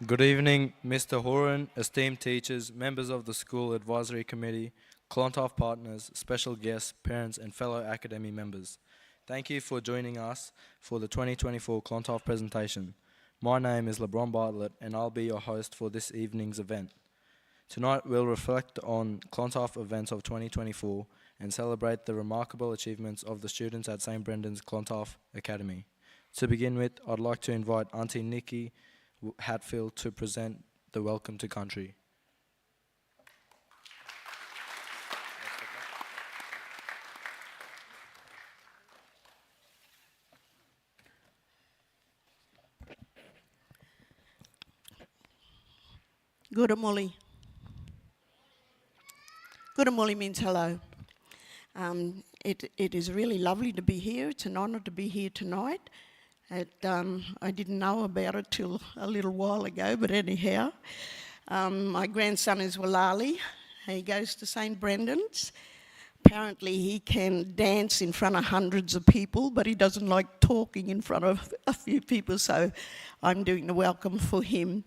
Good evening, Mr. Horan, esteemed teachers, members of the School Advisory Committee, Clontarf partners, special guests, parents and fellow academy members. Thank you for joining us for the 2024 Clontarf presentation. My name is LeBron Bartlett and I'll be your host for this evening's event. Tonight we'll reflect on Clontarf events of 2024 and celebrate the remarkable achievements of the students at St. Brendan's Clontarf Academy. To begin with, I'd like to invite Auntie Nikki Hatfield to present the Welcome to Country. Gurumuli. Gurumuli means hello. It is really lovely to be here. It's an honour to be here tonight. I didn't know about it till a little while ago, but anyhow. My grandson is Walali. He goes to St. Brendan's. Apparently he can dance in front of hundreds of people, but he doesn't like talking in front of a few people, so I'm doing the welcome for him.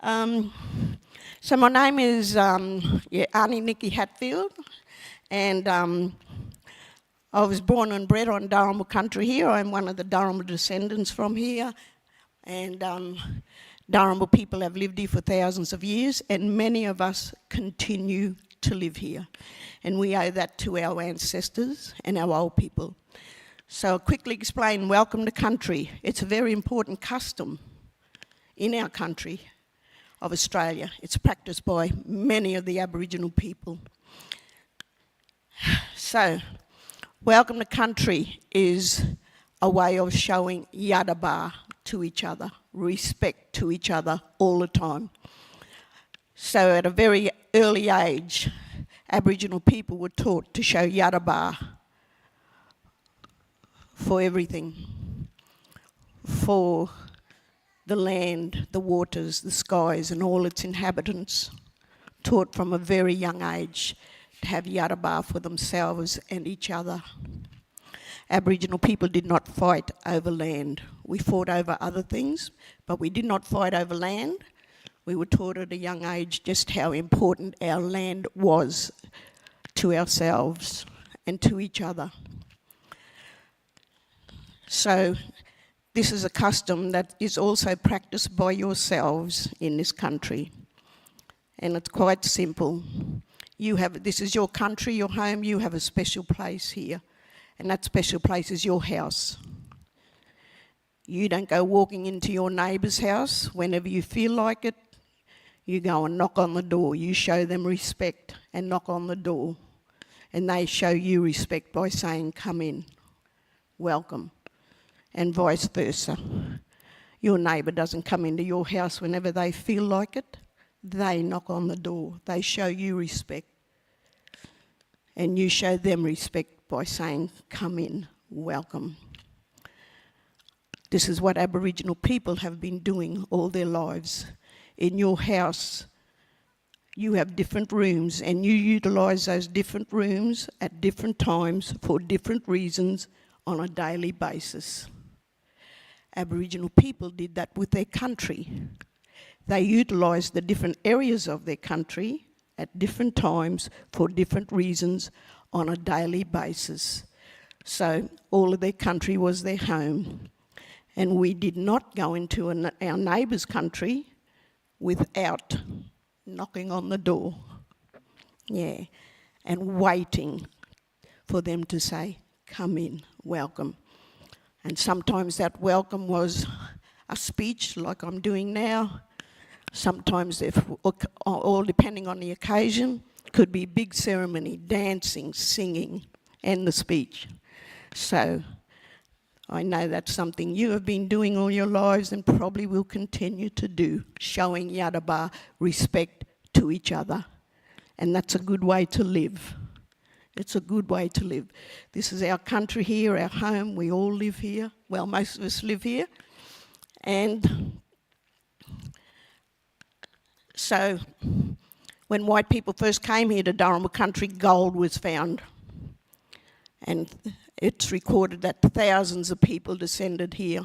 So my name is Auntie Nikki Hatfield, and I was born and bred on Darramul country here. I'm one of the Darramul descendants from here, and Darramul people have lived here for thousands of years, and many of us continue to live here, and we owe that to our ancestors and our old people. So I'll quickly explain welcome to country. It's a very important custom in our country of Australia. It's practiced by many of the Aboriginal people. So, welcome to country is a way of showing yadaba to each other, respect to each other all the time. So at a very early age, Aboriginal people were taught to show yadaba for everything, for the land, the waters, the skies and all its inhabitants, taught from a very young age to have yadaba for themselves and each other. Aboriginal people did not fight over land. We fought over other things, but we did not fight over land. We were taught at a young age just how important our land was to ourselves and to each other. So this is a custom that is also practiced by yourselves in this country. And it's quite simple. This is your country, your home, you have a special place here. And that special place is your house. You don't go walking into your neighbour's house whenever you feel like it. You go and knock on the door. You show them respect and knock on the door. And they show you respect by saying, come in, welcome. And vice versa. Your neighbour doesn't come into your house whenever they feel like it. They knock on the door. They show you respect. And you show them respect by saying, come in, welcome. This is what Aboriginal people have been doing all their lives. In your house, you have different rooms and you utilise those different rooms at different times for different reasons on a daily basis. Aboriginal people did that with their country. They utilised the different areas of their country at different times for different reasons on a daily basis. So all of their country was their home. And we did not go into our neighbour's country without knocking on the door. Yeah, and waiting for them to say, come in, welcome. And sometimes that welcome was a speech like I'm doing now. Sometimes, all depending on the occasion, could be big ceremony, dancing, singing, and the speech. So I know that's something you have been doing all your lives and probably will continue to do, showing yadaba, respect to each other. And that's a good way to live. It's a good way to live. This is our country here, our home. We all live here. Well, most of us live here. And so when white people first came here to Darramul country, gold was found. And it's recorded that thousands of people descended here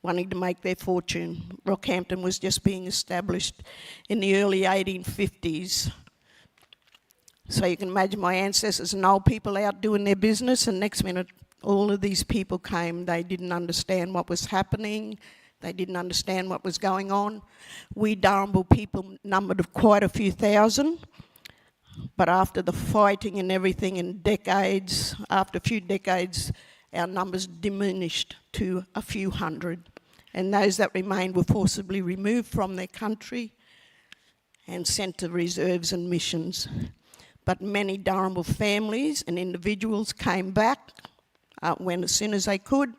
wanting to make their fortune. Rockhampton was just being established in the early 1850s. So you can imagine my ancestors and old people out doing their business, and next minute all of these people came. They didn't understand what was happening. They didn't understand what was going on. We Darrinbal people numbered quite a few thousand, but after the fighting and everything in decades, after a few decades, our numbers diminished to a few hundred. And those that remained were forcibly removed from their country and sent to reserves and missions. But many Darrinbal families and individuals came back as soon as they could.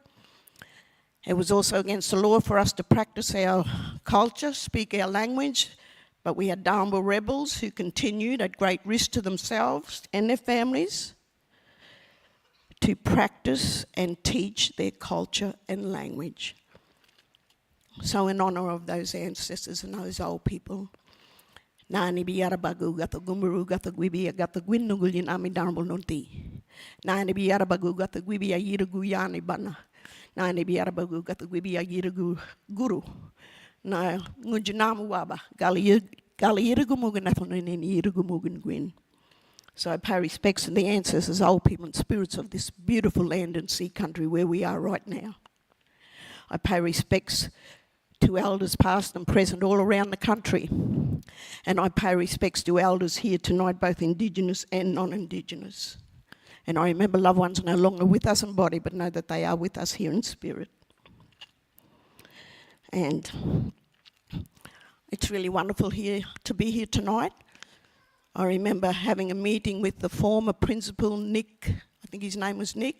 It was also against the law for us to practice our culture, speak our language, but we had Darrinbal rebels who continued at great risk to themselves and their families to practice and teach their culture and language. So in honour of those ancestors and those old people, Nani biara bagu gata gumuru gata gwibia gata gwinugulin ami Darrinbal nunti. Nani biara bagu gata gwibia yiragu yani bana. Nani biara bagu gata gwibia yiragu guru. Na ngujinamu waba gali yiragu mugan afonin yiragu mugan gwin. So I pay respects to the ancestors, old people and spirits of this beautiful land and sea country where we are right now. I pay respects to elders past and present all around the country. And I pay respects to elders here tonight, both Indigenous and non-Indigenous. And I remember loved ones no longer with us in body, but know that they are with us here in spirit. And it's really wonderful to be here tonight. I remember having a meeting with the former principal, Nick, I think his name was Nick.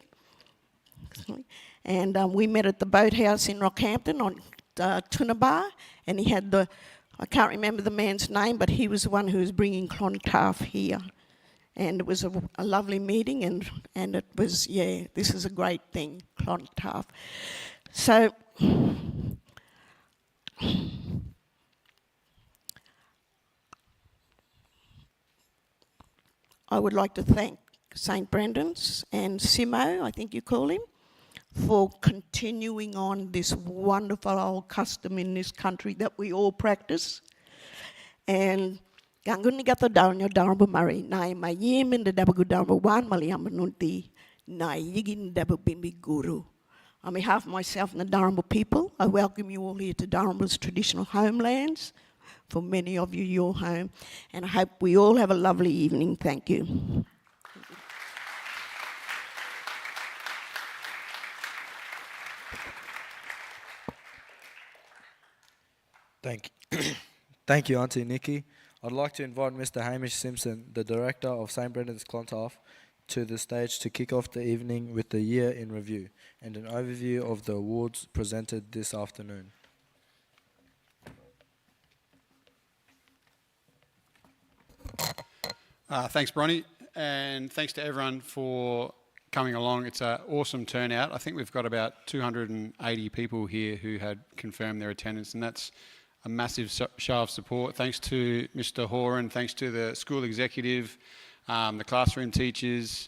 And we met at the boathouse in Rockhampton on Tunabar, and he had I can't remember the man's name, but he was the one who was bringing Clontarf here. And it was a lovely meeting, and it was, yeah, this is a great thing, Clontarf. So, I would like to thank St. Brendan's and Simo, I think you call him, for continuing on this wonderful old custom in this country that we all practice. And Ganguni gata down your Darrinbal Murray, Nai ma yim in the Dabagu Darrinbal one Maliamanunti, Nai Yigin Dababimbi Guru. On behalf of myself and the Darrinbal people, I welcome you all here to Darrinbal's traditional homelands. For many of you, your home. And I hope we all have a lovely evening. Thank you. Thank you, Auntie Nikki. I'd like to invite Mr. Hamish Simpson, the Director of St. Brendan's Clontarf, to the stage to kick off the evening with the year in review and an overview of the awards presented this afternoon. Thanks, Bronnie, and thanks to everyone for coming along. It's an awesome turnout. I think we've got about 280 people here who had confirmed their attendance, and that's a massive show of support. Thanks to Mr. Horan, thanks to the school executive, the classroom teachers,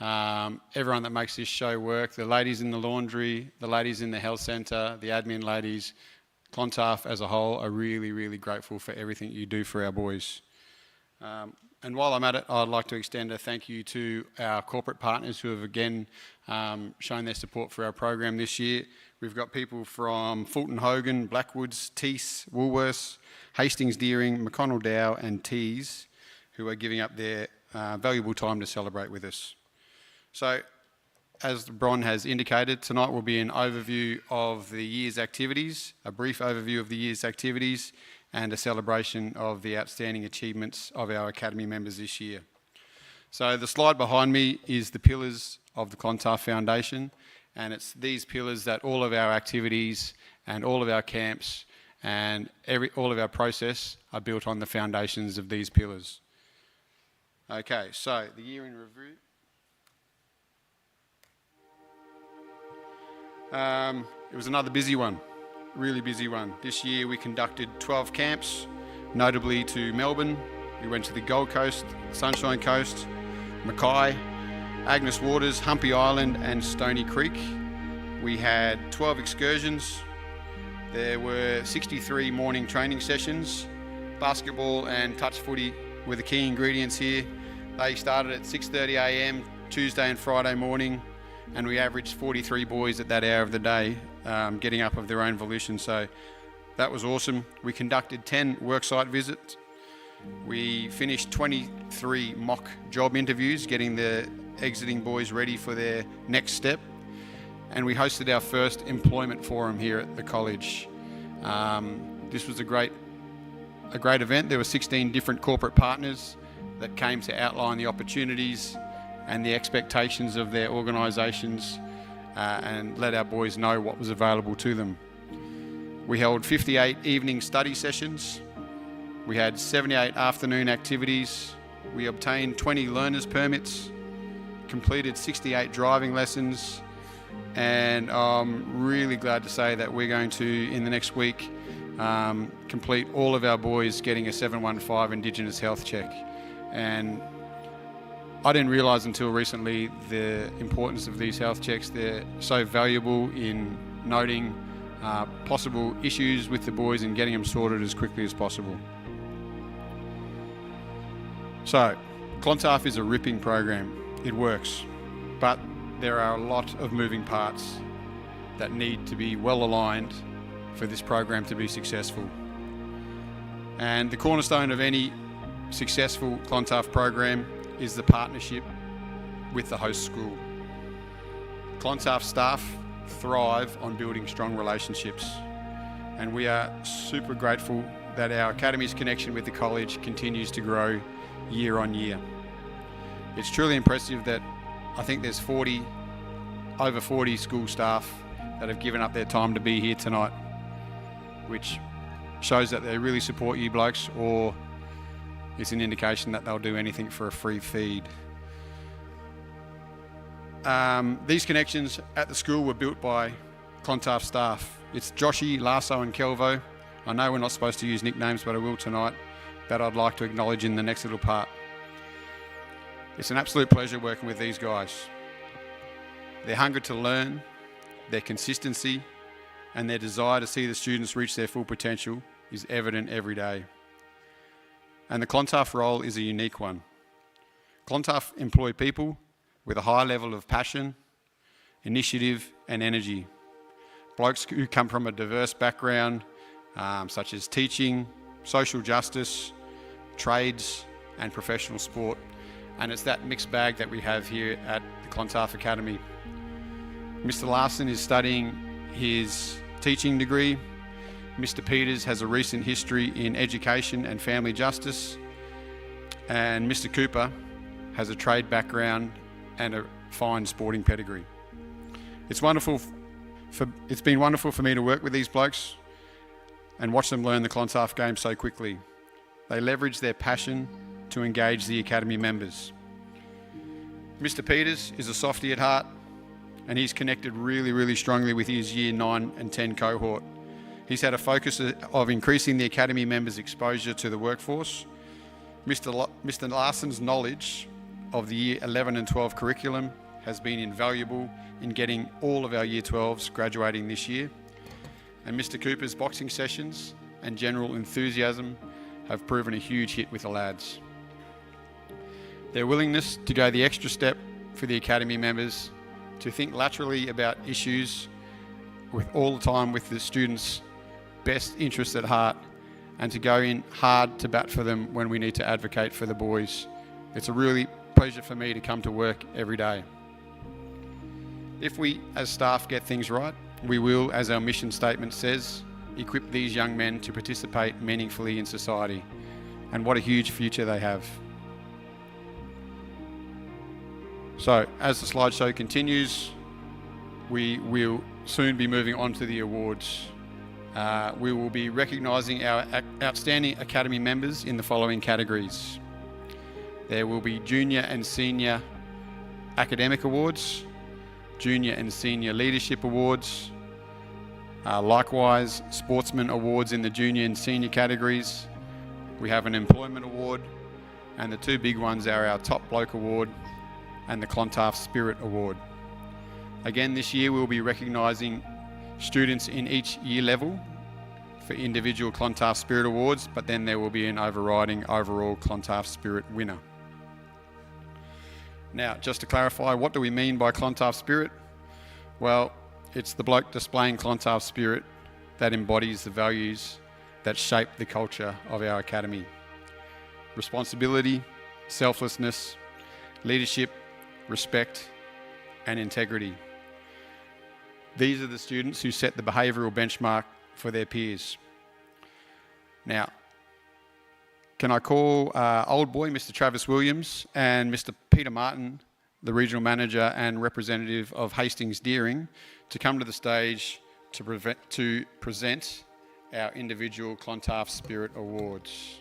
everyone that makes this show work, the ladies in the laundry, the ladies in the health centre, the admin ladies. Clontarf as a whole are really, really grateful for everything you do for our boys. And while I'm at it, I'd like to extend a thank you to our corporate partners who have again shown their support for our program this year. We've got people from Fulton Hogan, Blackwoods, Tees, Woolworths, Hastings Deering, McConnell Dow and Tees who are giving up their valuable time to celebrate with us. So, as Bron has indicated, tonight will be an overview of the year's activities, a brief overview of the year's activities, and a celebration of the outstanding achievements of our Academy members this year. So the slide behind me is the pillars of the Clontarf Foundation, and it's these pillars that all of our activities and all of our camps and all of our process are built on the foundations of these pillars. Okay, so the year in review. It was another busy one. Really busy one. This year we conducted 12 camps, notably to Melbourne. We went to the Gold Coast, Sunshine Coast, Mackay, Agnes Waters, Humpy Island and Stony Creek. We had 12 excursions, There were 63 morning training sessions. Basketball and touch footy were the key ingredients here. They started at 6:30 a.m. Tuesday and Friday morning, and we averaged 43 boys at that hour of the day getting up of their own volition. So that was awesome. We conducted 10 worksite visits. We finished 23 mock job interviews, getting the exiting boys ready for their next step. And we hosted our first employment forum here at the college. This was a great event. There were 16 different corporate partners that came to outline the opportunities and the expectations of their organisations and let our boys know what was available to them. We held 58 evening study sessions. We had 78 afternoon activities. We obtained 20 learners permits, completed 68 driving lessons, and I'm really glad to say that we're going to, in the next week, complete all of our boys getting a 715 Indigenous health check. And I didn't realise until recently the importance of these health checks. They're so valuable in noting possible issues with the boys and getting them sorted as quickly as possible. So, Clontarf is a ripping program. It works, but there are a lot of moving parts that need to be well aligned for this program to be successful. And the cornerstone of any successful Clontarf program is the partnership with the host school. Clontarf staff thrive on building strong relationships, and we are super grateful that our Academy's connection with the college continues to grow year on year. It's truly impressive that I think there's over 40 school staff that have given up their time to be here tonight, which shows that they really support you blokes, or it's an indication that they'll do anything for a free feed. These connections at the school were built by Clontarf staff. It's Joshy, Lasso and Kelvo. I know we're not supposed to use nicknames, but I will tonight, that I'd like to acknowledge in the next little part. It's an absolute pleasure working with these guys. Their hunger to learn, their consistency, and their desire to see the students reach their full potential is evident every day. And the Clontarf role is a unique one. Clontarf employ people with a high level of passion, initiative and energy. Blokes who come from a diverse background, such as teaching, social justice, trades and professional sport. And it's that mixed bag that we have here at the Clontarf Academy. Mr. Larson is studying his teaching degree. Mr. Peters has a recent history in education and family justice. And Mr. Cooper has a trade background and a fine sporting pedigree. It's been wonderful for me to work with these blokes and watch them learn the Clontarf game so quickly. They leverage their passion to engage the Academy members. Mr. Peters is a softie at heart, and he's connected really strongly with his Year 9 and 10 cohort. He's had a focus of increasing the Academy members' exposure to the workforce. Mr. Larson's knowledge of the Year 11 and 12 curriculum has been invaluable in getting all of our Year 12s graduating this year. And Mr. Cooper's boxing sessions and general enthusiasm have proven a huge hit with the lads. Their willingness to go the extra step for the Academy members, to think laterally about issues with all the time with the students' best interests at heart, and to go in hard to bat for them when we need to advocate for the boys. It's a really pleasure for me to come to work every day. If we as staff get things right, we will, as our mission statement says, equip these young men to participate meaningfully in society. And what a huge future they have. So, as the slideshow continues, we will soon be moving on to the awards. We will be recognising our outstanding Academy members in the following categories. There will be Junior and Senior Academic Awards, Junior and Senior Leadership Awards, likewise Sportsman Awards in the Junior and Senior categories. We have an Employment Award, and the two big ones are our Top Bloke Award and the Clontarf Spirit Award. Again, this year we'll be recognising students in each year level for individual Clontarf Spirit Awards, but then there will be an overriding overall Clontarf Spirit winner. Now, just to clarify, what do we mean by Clontarf Spirit? Well, it's the bloke displaying Clontarf Spirit that embodies the values that shape the culture of our academy. Responsibility, selflessness, leadership, respect, and integrity. These are the students who set the behavioural benchmark for their peers. Now, can I call old boy Mr. Travis Williams and Mr. Peter Martin, the Regional Manager and representative of Hastings Deering, to come to the stage to present our individual Clontarf Spirit Awards.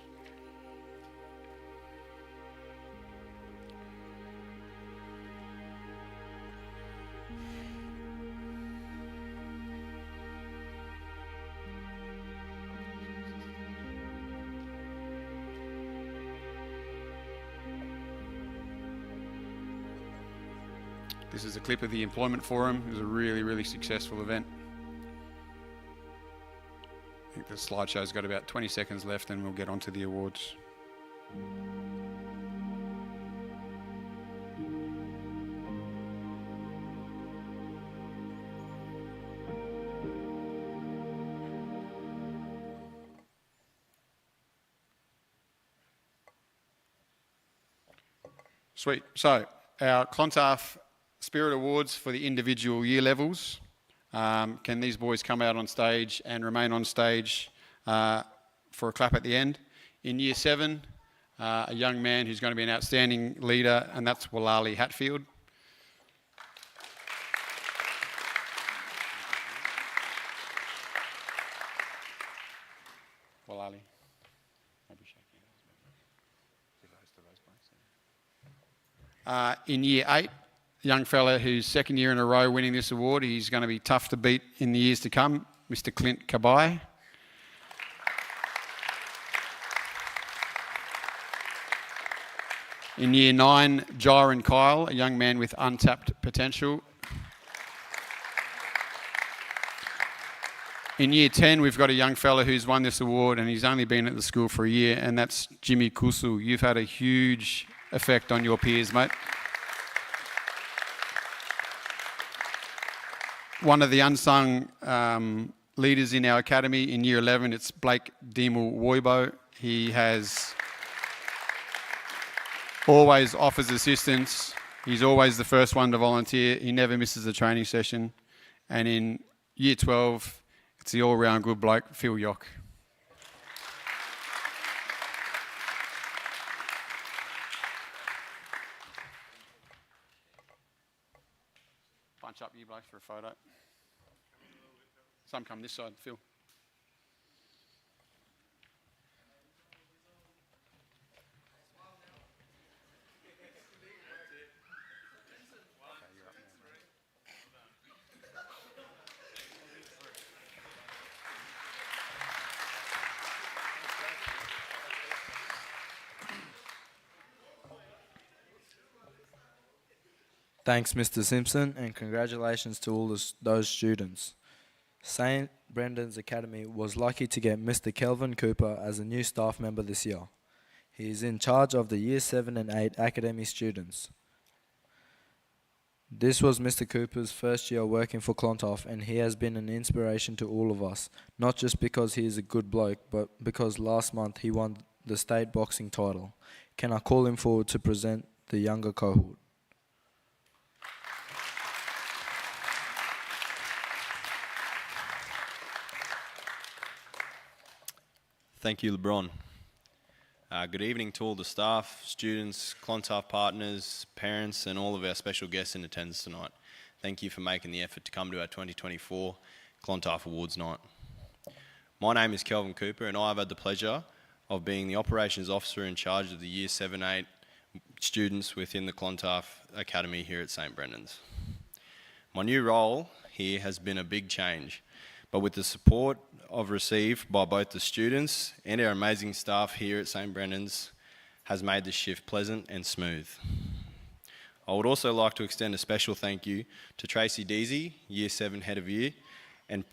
This is a clip of the Employment Forum. It was a really, really successful event. I think the slideshow's got about 20 seconds left and we'll get on to the awards. Sweet. So, our Clontarf Spirit Awards for the individual year levels. Can these boys come out on stage and remain on stage for a clap at the end? In Year 7, a young man who's going to be an outstanding leader, and that's Walali Hatfield. Walali. In Year 8, a young fella who's second year in a row winning this award. He's going to be tough to beat in the years to come, Mr. Clint Kabai. In Year 9, Jyron Kyle, a young man with untapped potential. In Year 10, we've got a young fella who's won this award and he's only been at the school for a year, and that's Jimmy Kusu. You've had a huge effect on your peers, mate. One of the unsung leaders in our academy in Year 11, it's Blake Demel Woibo. He has always offers assistance. He's always the first one to volunteer. He never misses a training session. And in Year 12, it's the all-round good bloke, Phil Yock. Bunch up you blokes for a photo. Some come this side, Phil. Thanks, Mr. Simpson, and congratulations to all those students. St. Brendan's Academy was lucky to get Mr. Kelvin Cooper as a new staff member this year. He is in charge of the Year 7 and 8 academy students. This was Mr. Cooper's first year working for Clontarf, and he has been an inspiration to all of us, not just because he is a good bloke, but because last month he won the state boxing title. Can I call him forward to present the younger cohort? Thank you, LeBron. Good evening to all the staff, students, Clontarf partners, parents, and all of our special guests in attendance tonight. Thank you for making the effort to come to our 2024 Clontarf Awards night. My name is Kelvin Cooper, and I've had the pleasure of being the Operations Officer in charge of the Year 7-8 students within the Clontarf Academy here at St. Brendan's. My new role here has been a big change, but with the support I've received by both the students and our amazing staff here at St. Brendan's has made this shift pleasant and smooth. I would also like to extend a special thank you to Tracy Deasy, Year 7 Head of Year, and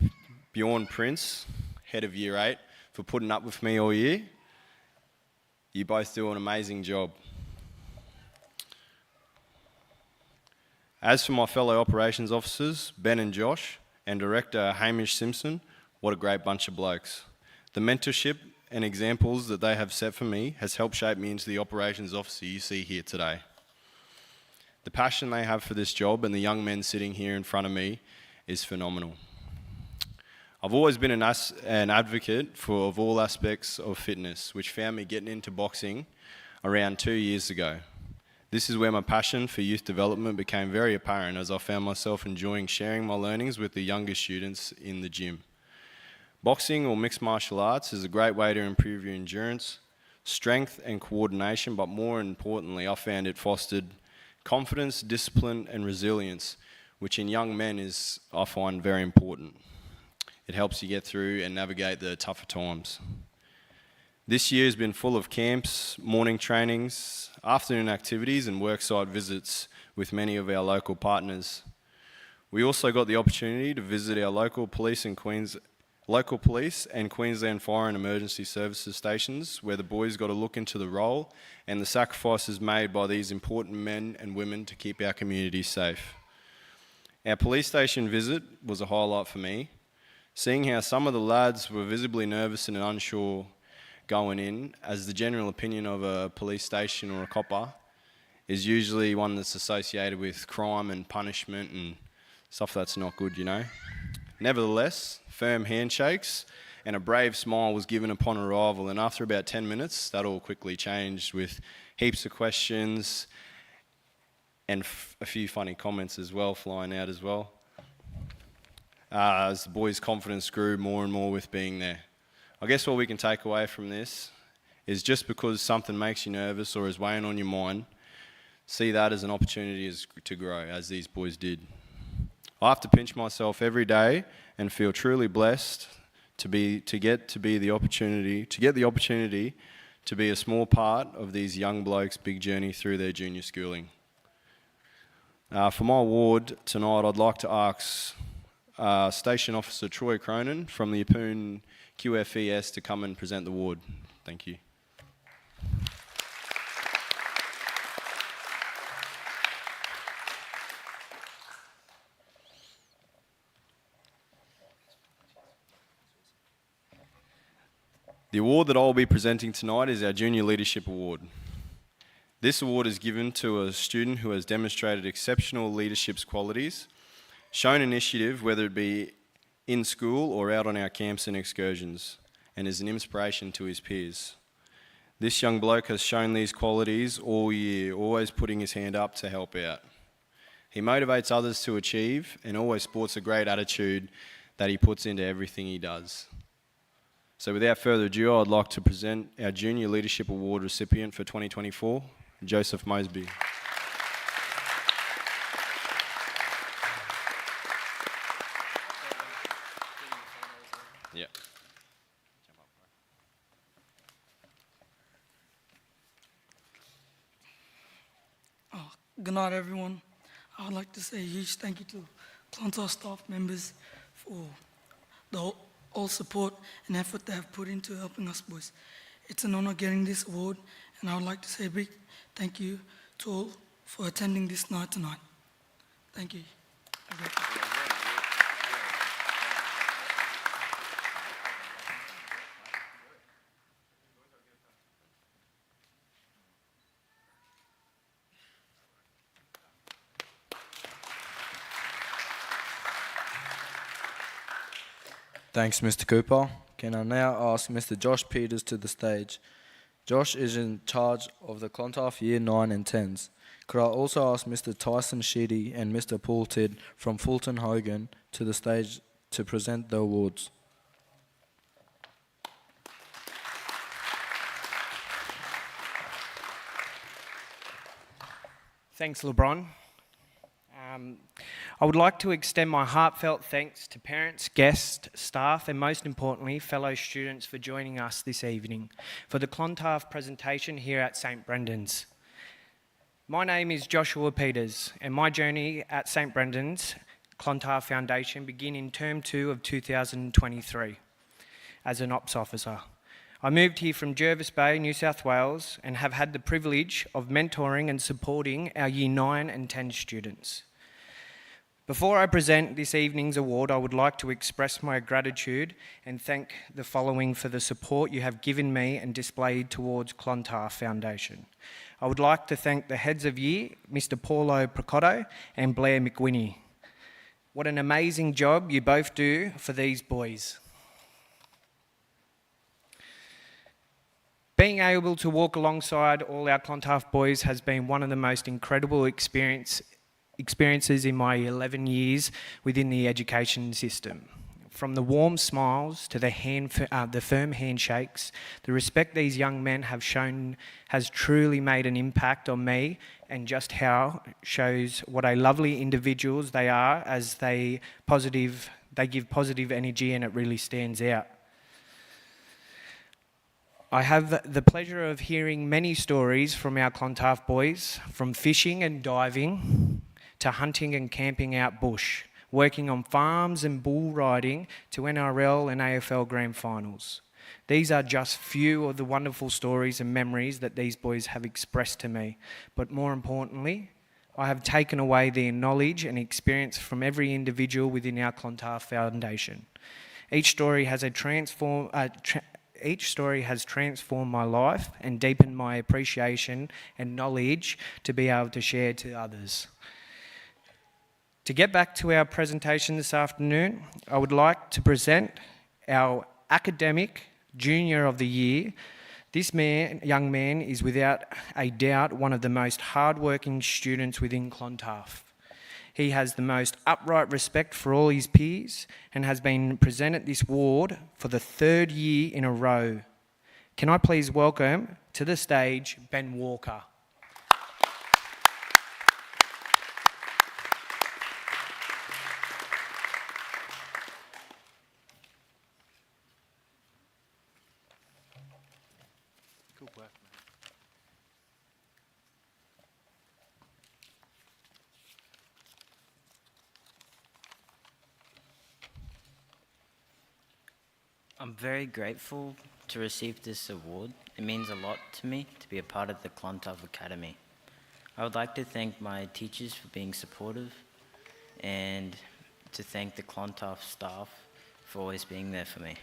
Bjorn Prince, head of Year 8, for putting up with me all year. You both do an amazing job. As for my fellow operations officers, Ben and Josh, and Director Hamish Simpson, what a great bunch of blokes. The mentorship and examples that they have set for me has helped shape me into the operations officer you see here today. The passion they have for this job and the young men sitting here in front of me is phenomenal. I've always been an advocate of all aspects of fitness, which found me getting into boxing around 2 years ago. This is where my passion for youth development became very apparent, as I found myself enjoying sharing my learnings with the younger students in the gym. Boxing or mixed martial arts is a great way to improve your endurance, strength and coordination, but more importantly, I found it fostered confidence, discipline and resilience, which in young men is, I find, very important. It helps you get through and navigate the tougher times. This year has been full of camps, morning trainings, afternoon activities and worksite visits with many of our local partners. We also got the opportunity to visit our local police and Queensland Fire and Emergency Services stations, where the boys got a look into the role and the sacrifices made by these important men and women to keep our communities safe. Our police station visit was a highlight for me, seeing how some of the lads were visibly nervous and unsure going in, as the general opinion of a police station or a copper is usually one that's associated with crime and punishment and stuff that's not good, you know. Nevertheless, firm handshakes and a brave smile was given upon arrival, and after about 10 minutes, that all quickly changed with heaps of questions and a few funny comments as well flying out as well, as the boys' confidence grew more and more with being there. I guess what we can take away from this is, just because something makes you nervous or is weighing on your mind, see that as an opportunity to grow, as these boys did. I have to pinch myself every day and feel truly blessed to get the opportunity to be a small part of these young blokes' big journey through their junior schooling. For my award tonight, I'd like to ask Station Officer Troy Cronin from the Yeppoon QFES to come and present the award. Thank you. The award that I'll be presenting tonight is our Junior Leadership Award. This award is given to a student who has demonstrated exceptional leadership qualities, shown initiative, whether it be in school or out on our camps and excursions, and is an inspiration to his peers. This young bloke has shown these qualities all year, always putting his hand up to help out. He motivates others to achieve and always sports a great attitude that he puts into everything he does. So without further ado, I'd like to present our Junior Leadership Award recipient for 2024, Joseph Mosby. Yeah. Good night, everyone. I would like to say a huge thank you to Clontarf staff members for all support and effort they have put into helping us boys. It's an honor getting this award, and I would like to say a big thank you to all for attending this night tonight. Thank you. Thanks, Mr. Cooper. Can I now ask Mr. Josh Peters to the stage? Josh is in charge of the Clontarf Year 9 and 10s. Could I also ask Mr. Tyson Sheedy and Mr. Paul Tidd from Fulton Hogan to the stage to present the awards? Thanks, LeBron. I would like to extend my heartfelt thanks to parents, guests, staff, and most importantly, fellow students for joining us this evening for the Clontarf presentation here at St. Brendan's. My name is Joshua Peters, and my journey at St. Brendan's Clontarf Foundation began in Term 2 of 2023. as an ops officer. I moved here from Jervis Bay, New South Wales, and have had the privilege of mentoring and supporting our Year 9 and 10 students. Before I present this evening's award, I would like to express my gratitude and thank the following for the support you have given me and displayed towards Clontarf Foundation. I would like to thank the heads of year, Mr. Paulo Procotto and Blair McWhinney. What an amazing job you both do for these boys. Being able to walk alongside all our Clontarf boys has been one of the most incredible experiences in my 11 years within the education system. From the warm smiles to the firm handshakes, the respect these young men have shown has truly made an impact on me, and just how shows what a lovely individuals they are as they give positive energy, and it really stands out. I have the pleasure of hearing many stories from our Clontarf boys, from fishing and diving to hunting and camping out bush, working on farms and bull riding to NRL and AFL grand finals. These are just few of the wonderful stories and memories that these boys have expressed to me. But more importantly, I have taken away their knowledge and experience from every individual within our Clontarf Foundation. Each story has transformed my life and deepened my appreciation and knowledge to be able to share to others. To get back to our presentation this afternoon, I would like to present our academic junior of the year. This young man is without a doubt one of the most hardworking students within Clontarf. He has the most upright respect for all his peers and has been presented this award for the 3rd year in a row. Can I please welcome to the stage Ben Walker? Good work, mate. I'm very grateful to receive this award. It means a lot to me to be a part of the Clontarf Academy. I would like to thank my teachers for being supportive and to thank the Clontarf staff for always being there for me.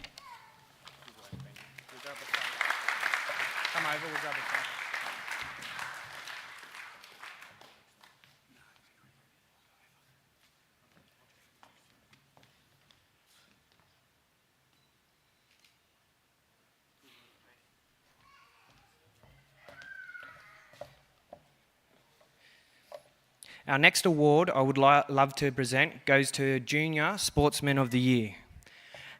Come over, we'll grab a photo. Our next award I would love to present goes to Junior Sportsman of the Year.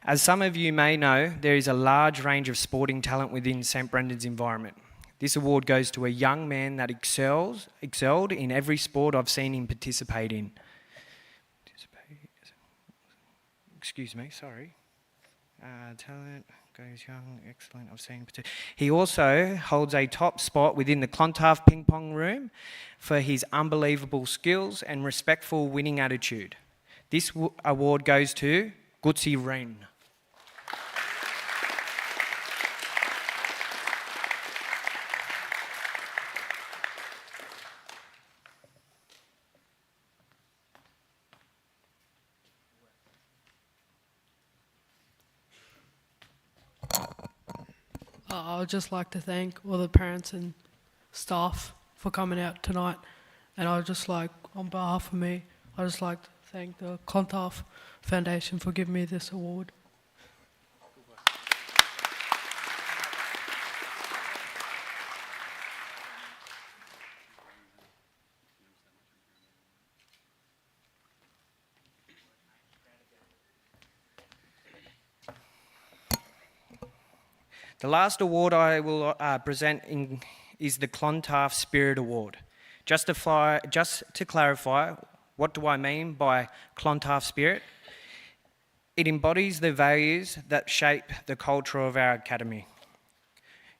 As some of you may know, there is a large range of sporting talent within St Brendan's environment. This award goes to a young man that excelled in every sport I've seen him participate in. Talent goes young, excellent, I've seen. He also holds a top spot within the Clontarf ping pong room for his unbelievable skills and respectful winning attitude. This award goes to Gutsi Wren. I would just like to thank all the parents and staff for coming out tonight, and I would just like, on behalf of me, I just like to thank the Clontarf Foundation for giving me this award. The last award I will present is the Clontarf Spirit Award. Just to clarify, what do I mean by Clontarf Spirit? It embodies the values that shape the culture of our academy.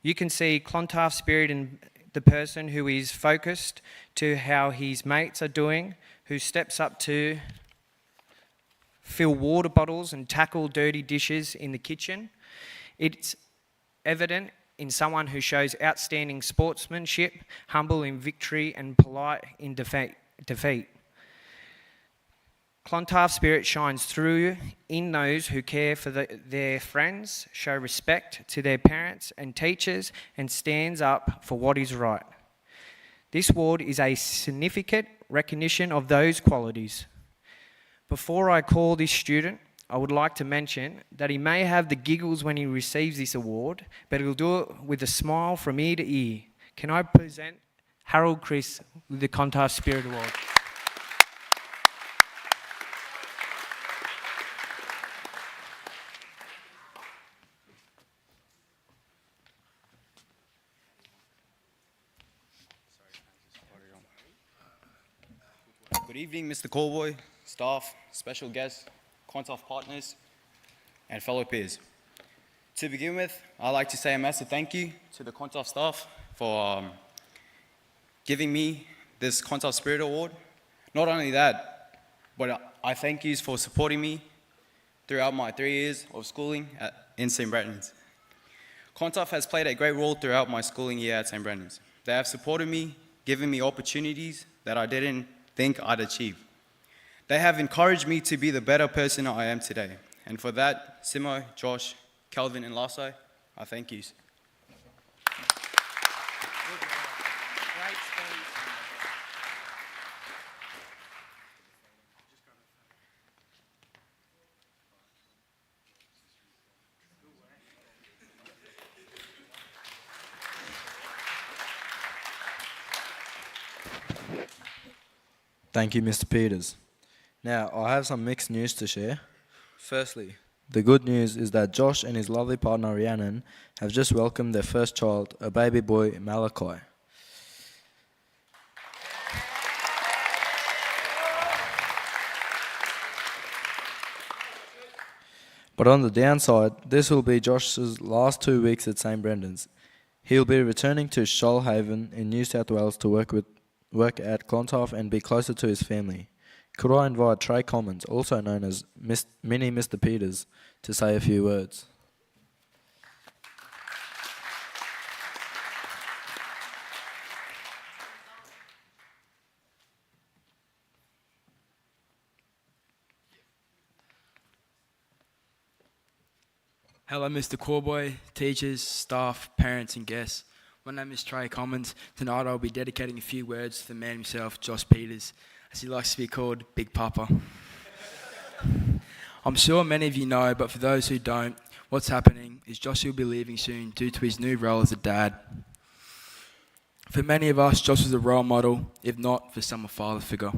You can see Clontarf Spirit in the person who is focused to how his mates are doing, who steps up to fill water bottles and tackle dirty dishes in the kitchen. It's evident in someone who shows outstanding sportsmanship, humble in victory and polite in defeat. Clontarf spirit shines through in those who care for their friends, show respect to their parents and teachers, and stands up for what is right. This award is a significant recognition of those qualities. Before I call this student, I would like to mention that he may have the giggles when he receives this award, but he'll do it with a smile from ear to ear. Can I present Harold Chris with the Clontarf Spirit Award? Good evening, Mr. Callboy, staff, special guests, Clontarf partners, and fellow peers. To begin with, I'd like to say a massive thank you to the Clontarf staff for giving me this Clontarf Spirit Award. Not only that, but I thank you for supporting me throughout my 3 years of schooling in St. Brendan's. Clontarf has played a great role throughout my schooling year at St. Brendan's. They have supported me, given me opportunities that I didn't think I'd achieve. They have encouraged me to be the better person I am today. And for that, Simo, Josh, Kelvin, and Lasso, I thank you. Thank you, Mr. Peters. Now, I have some mixed news to share. Firstly, the good news is that Josh and his lovely partner Rhiannon have just welcomed their first child, a baby boy, Malachi. But on the downside, this will be Josh's last 2 weeks at St. Brendan's. He'll be returning to Shoalhaven in New South Wales to work at Clontarf and be closer to his family. Could I invite Trey Commons, also known as Mini Mr. Peters, to say a few words? Hello, Mr. Callboy, teachers, staff, parents, and guests. My name is Trey Commons. Tonight I'll be dedicating a few words to the man himself, Josh Peters, as he likes to be called Big Papa. I'm sure many of you know, but for those who don't, what's happening is Josh will be leaving soon due to his new role as a dad. For many of us, Josh was a role model, if not for some a father figure.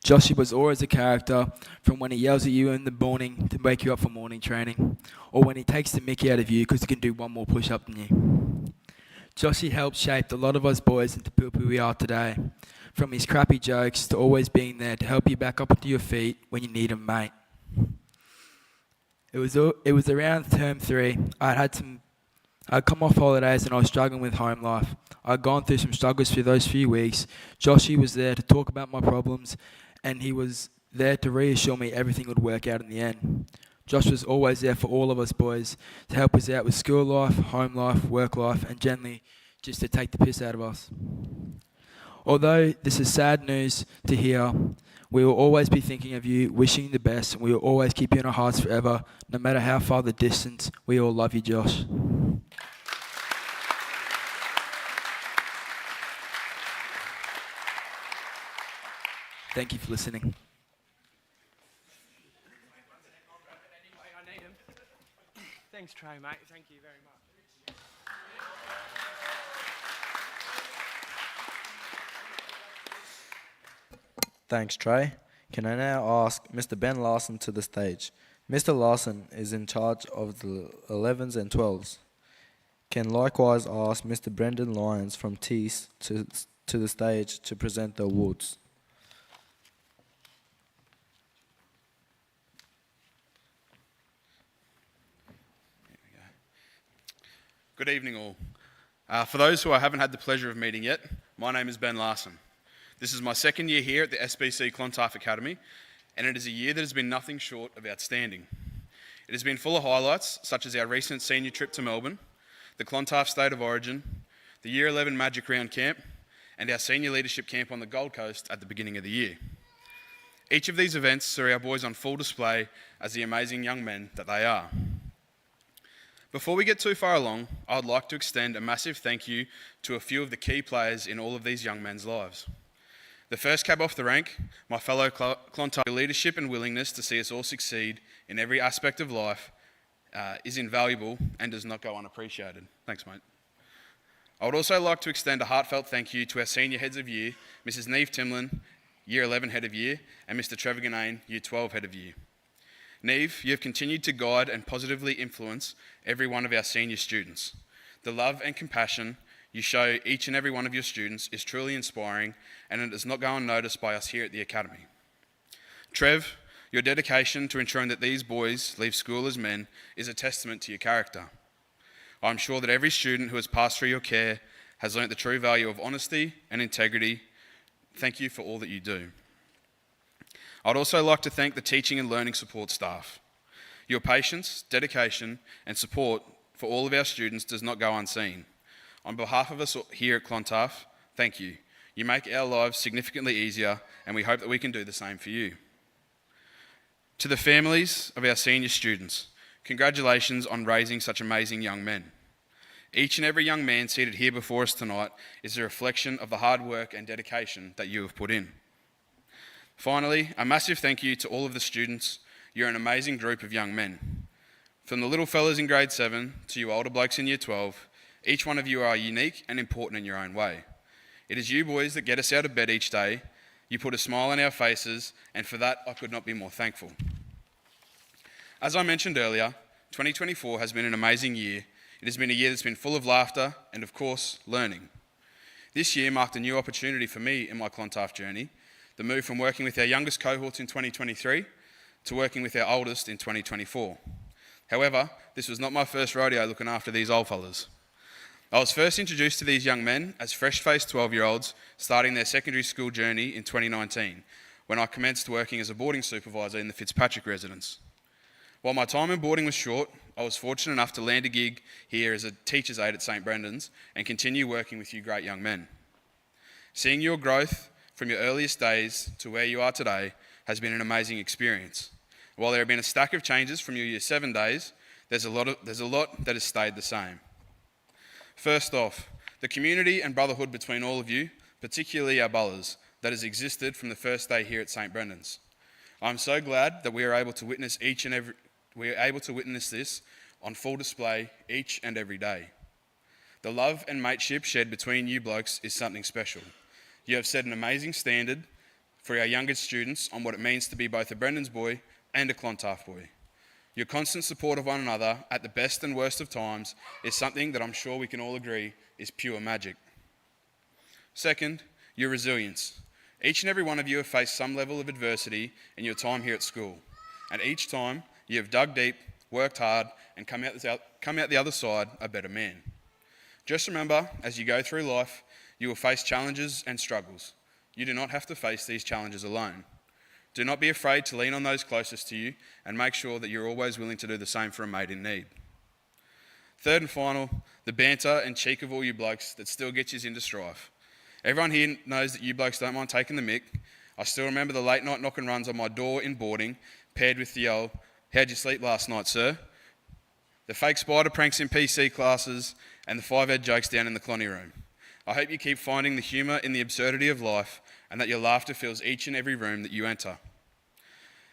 Joshy was always a character, from when he yells at you in the morning to wake you up for morning training, or when he takes the mickey out of you because he can do one more push-up than you. Joshy helped shape a lot of us boys into people we are today, from his crappy jokes to always being there to help you back up onto your feet when you need 'em, mate. It was around term 3. I'd come off holidays and I was struggling with home life. I'd gone through some struggles for those few weeks. Joshy was there to talk about my problems, and he was there to reassure me everything would work out in the end. Josh was always there for all of us boys to help us out with school life, home life, work life, and generally just to take the piss out of us. Although this is sad news to hear, we will always be thinking of you, wishing you the best, and we will always keep you in our hearts forever, no matter how far the distance. We all love you, Josh. Thank you for listening. Thanks, Trey, mate. Thank you very much. Thanks, Trey. Can I now ask Mr. Ben Larson to the stage? Mr. Larson is in charge of the 11s and 12s. Can likewise ask Mr. Brendan Lyons from Tees to the stage to present the awards. Good evening all. For those who I haven't had the pleasure of meeting yet, my name is Ben Larson. This is my second year here at the SBC Clontarf Academy, and it is a year that has been nothing short of outstanding. It has been full of highlights, such as our recent senior trip to Melbourne, the Clontarf State of Origin, the Year 11 Magic Round Camp, and our senior leadership camp on the Gold Coast at the beginning of the year. Each of these events saw our boys on full display as the amazing young men that they are. Before we get too far along, I would like to extend a massive thank you to a few of the key players in all of these young men's lives. The first cab off the rank, my fellow Clontarf. Your leadership and willingness to see us all succeed in every aspect of life is invaluable and does not go unappreciated. Thanks, mate. I would also like to extend a heartfelt thank you to our senior heads of year, Mrs. Neve Timlin, Year 11 Head of Year, and Mr. Trevor Ganane, Year 12 Head of Year. Neve, you have continued to guide and positively influence every one of our senior students. The love and compassion you show each and every one of your students is truly inspiring, and it does not go unnoticed by us here at the Academy. Trev, your dedication to ensuring that these boys leave school as men is a testament to your character. I'm sure that every student who has passed through your care has learnt the true value of honesty and integrity. Thank you for all that you do. I'd also like to thank the teaching and learning support staff. Your patience, dedication, and support for all of our students does not go unseen. On behalf of us here at Clontarf, thank you. You make our lives significantly easier, and we hope that we can do the same for you. To the families of our senior students, congratulations on raising such amazing young men. Each and every young man seated here before us tonight is a reflection of the hard work and dedication that you have put in. Finally, a massive thank you to all of the students. You're an amazing group of young men. From the little fellas in grade 7 to you older blokes in year 12, each one of you are unique and important in your own way. It is you boys that get us out of bed each day. You put a smile on our faces, and for that I could not be more thankful. As I mentioned earlier, 2024 has been an amazing year. It has been a year that's been full of laughter and, of course, learning. This year marked a new opportunity for me in my Clontarf journey, the move from working with our youngest cohorts in 2023 to working with our oldest in 2024. However, this was not my first rodeo looking after these old fellas. I was first introduced to these young men as fresh-faced 12-year-olds starting their secondary school journey in 2019, when I commenced working as a boarding supervisor in the Fitzpatrick residence. While my time in boarding was short, I was fortunate enough to land a gig here as a teacher's aide at St. Brendan's and continue working with you great young men. Seeing your growth from your earliest days to where you are today has been an amazing experience. While there have been a stack of changes from your year 7 days, there's a lot that has stayed the same. First off, the community and brotherhood between all of you, particularly our bullers, that has existed from the first day here at St. Brendan's. I'm so glad that we are able to witness this on full display each and every day. The love and mateship shared between you blokes is something special. You have set an amazing standard for our youngest students on what it means to be both a Brendan's boy and a Clontarf boy. Your constant support of one another at the best and worst of times is something that I'm sure we can all agree is pure magic. Second, your resilience. Each and every one of you have faced some level of adversity in your time here at school, and each time you have dug deep, worked hard, and come out the other side a better man. Just remember, as you go through life, you will face challenges and struggles. You do not have to face these challenges alone. Do not be afraid to lean on those closest to you and make sure that you're always willing to do the same for a mate in need. Third and final, the banter and cheek of all you blokes that still gets you into strife. Everyone here knows that you blokes don't mind taking the mick. I still remember the late night knock and runs on my door in boarding, paired with the yell, "How'd you sleep last night, sir?" The fake spider pranks in PC classes and the 5-ed jokes down in the Clonny room. I hope you keep finding the humour in the absurdity of life and that your laughter fills each and every room that you enter.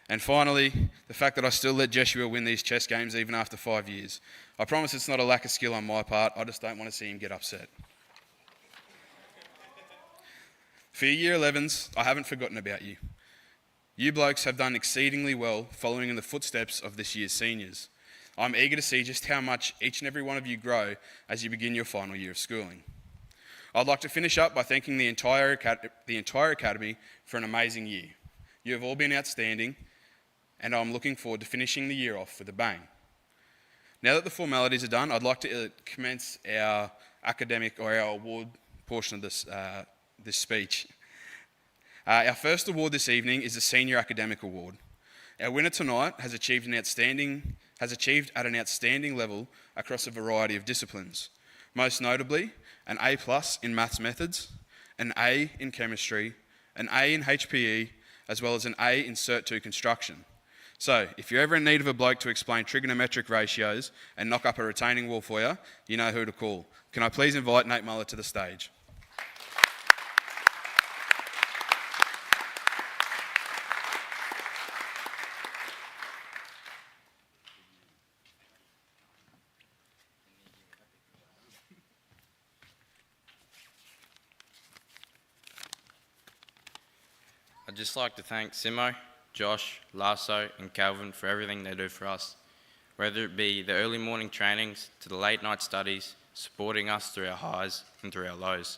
And finally, the fact that I still let Jeshua win these chess games even after 5 years. I promise it's not a lack of skill on my part, I just don't want to see him get upset. For your year 11s, I haven't forgotten about you. You blokes have done exceedingly well following in the footsteps of this year's seniors. I'm eager to see just how much each and every one of you grow as you begin your final year of schooling. I'd like to finish up by thanking the entire Academy for an amazing year. You have all been outstanding, and I'm looking forward to finishing the year off with a bang. Now that the formalities are done, I'd like to commence our academic or our award portion of this speech. Our first award this evening is the Senior Academic Award. Our winner tonight has has achieved at an outstanding level across a variety of disciplines, most notably an A+ in maths methods, an A in chemistry, an A in HPE, as well as an A in Cert 2 construction. So, if you're ever in need of a bloke to explain trigonometric ratios and knock up a retaining wall for you, you know who to call. Can I please invite Nate Muller to the stage? I'd just like to thank Simo, Josh, Lasso and Calvin for everything they do for us, whether it be the early morning trainings to the late night studies, supporting us through our highs and through our lows.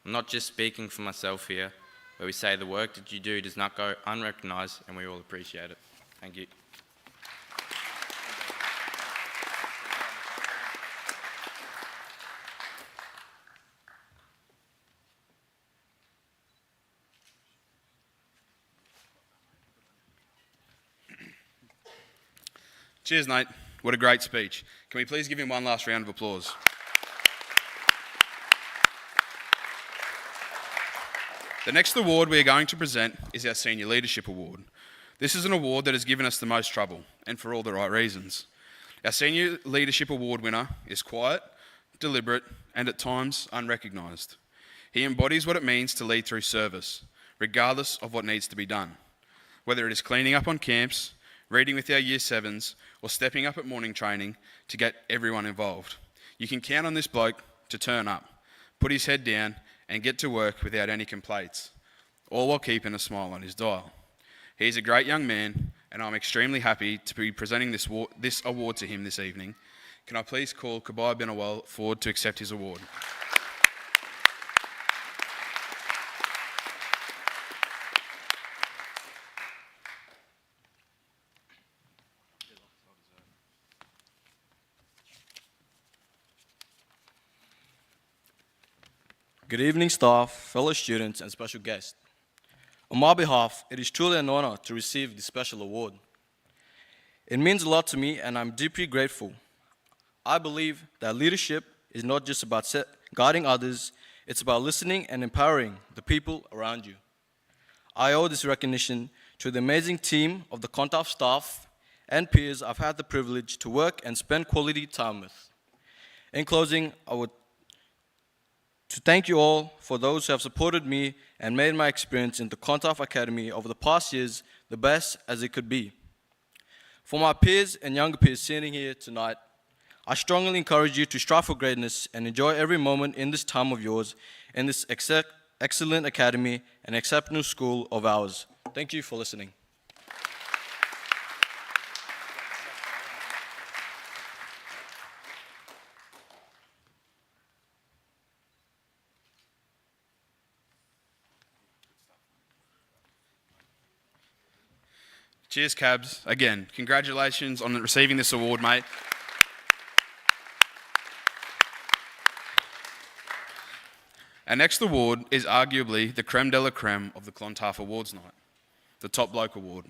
I'm not just speaking for myself here, where we say the work that you do does not go unrecognised and we all appreciate it. Thank you. Cheers, Nate. What a great speech. Can we please give him one last round of applause? The next award we are going to present is our Senior Leadership Award. This is an award that has given us the most trouble, and for all the right reasons. Our Senior Leadership Award winner is quiet, deliberate, and at times unrecognised. He embodies what it means to lead through service, regardless of what needs to be done. Whether it is cleaning up on camps, reading with our Year 7s, or stepping up at morning training to get everyone involved. You can count on this bloke to turn up, put his head down, and get to work without any complaints, all while keeping a smile on his dial. He's a great young man, and I'm extremely happy to be presenting this award to him this evening. Can I please call Kabai Benawal forward to accept his award? Good evening, staff, fellow students, and special guests. On my behalf, it is truly an honor to receive this special award. It means a lot to me, and I'm deeply grateful. I believe that leadership is not just about guiding others, it's about listening and empowering the people around you. I owe this recognition to the amazing team of the Clontarf staff and peers I've had the privilege to work and spend quality time with. In closing, I would to thank you all for those who have supported me and made my experience in the Clontarf Academy over the past years the best as it could be. For my peers and younger peers sitting here tonight, I strongly encourage you to strive for greatness and enjoy every moment in this time of yours in this excellent academy and exceptional school of ours. Thank you for listening. Cheers, Cabs. Again, congratulations on receiving this award, mate. Our next award is arguably the creme de la creme of the Clontarf Awards night, the Top Bloke Award.